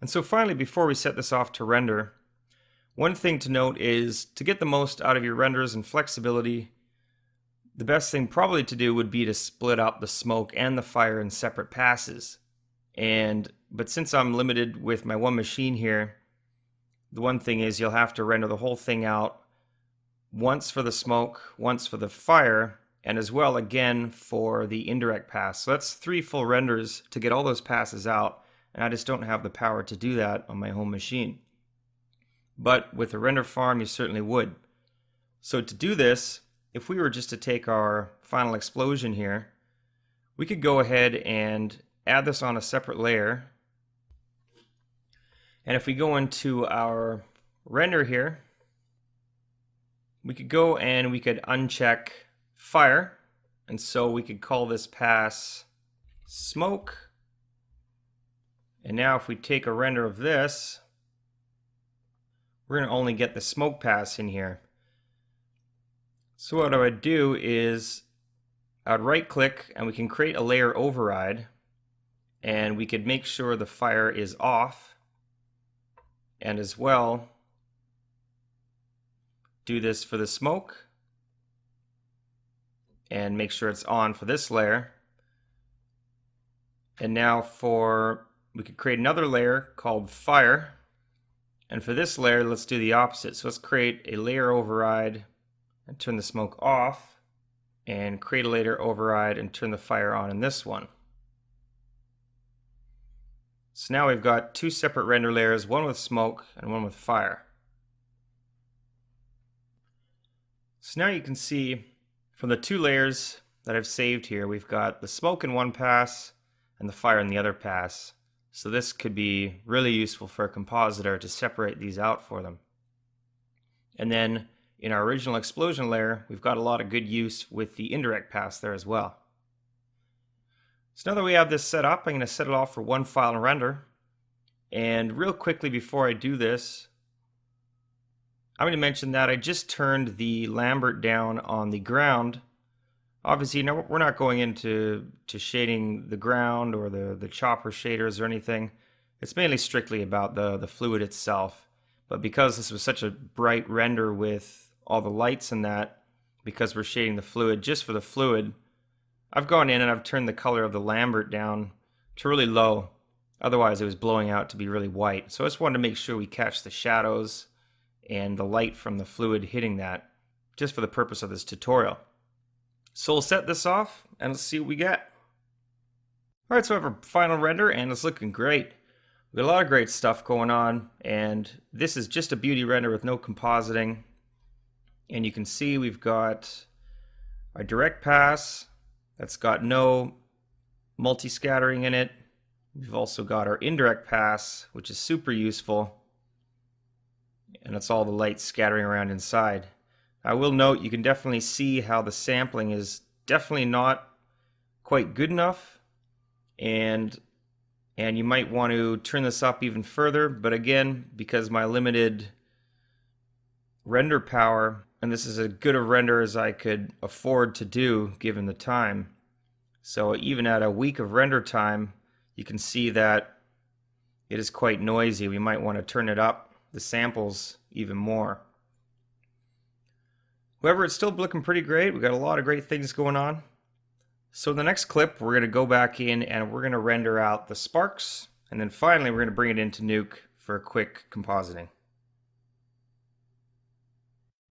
And so finally, before we set this off to render, one thing to note is to get the most out of your renders and flexibility, the best thing probably to do would be to split up the smoke and the fire in separate passes. But since I'm limited with my one machine here, the one thing is you'll have to render the whole thing out once for the smoke, once for the fire, and as well again for the indirect pass. So that's 3 full renders to get all those passes out, and I just don't have the power to do that on my home machine. But with a render farm, you certainly would. So to do this, if we were just to take our final explosion here, we could go ahead and add this on a separate layer. And if we go into our render here, we could go and we could uncheck fire. And so we could call this pass smoke. And now if we take a render of this, we're going to only get the smoke pass in here. So what I would do is I would right click and we can create a layer override, and we could make sure the fire is off, and as well do this for the smoke and make sure it's on for this layer. And now we could create another layer called fire, and for this layer let's do the opposite. So let's create a layer override and turn the smoke off, and create a layer override and turn the fire on in this one. So now we've got 2 separate render layers, one with smoke and one with fire. So now you can see from the 2 layers that I've saved here, we've got the smoke in one pass and the fire in the other pass. So this could be really useful for a compositor to separate these out for them. And then in our original explosion layer, we've got a lot of good use with the indirect pass there as well. So now that we have this set up, I'm going to set it off for one file and render. And real quickly before I do this, I'm going to mention that I just turned the Lambert down on the ground. Obviously, we're not going into shading the ground or the chopper shaders or anything. It's mainly strictly about the fluid itself. But because this was such a bright render with all the lights and that, because we're shading the fluid just for the fluid, I've gone in and I've turned the color of the Lambert down to really low. Otherwise it was blowing out to be really white. So I just wanted to make sure we catch the shadows and the light from the fluid hitting that, just for the purpose of this tutorial. So we'll set this off and let's see what we get. Alright, so I have a final render and it's looking great. We've got a lot of great stuff going on, and this is just a beauty render with no compositing. And you can see we've got our direct pass that's got no multi-scattering in it. We've also got our indirect pass, which is super useful, and it's all the light scattering around inside. I will note you can definitely see how the sampling is definitely not quite good enough, and you might want to turn this up even further, but again, because my limited render power, and this is as good a render as I could afford to do given the time. So even at a week of render time, you can see that it is quite noisy. We might want to turn it up, the samples, even more. However, it's still looking pretty great. We've got a lot of great things going on. So in the next clip, we're going to go back in and we're going to render out the sparks, and then finally we're going to bring it into Nuke for a quick compositing.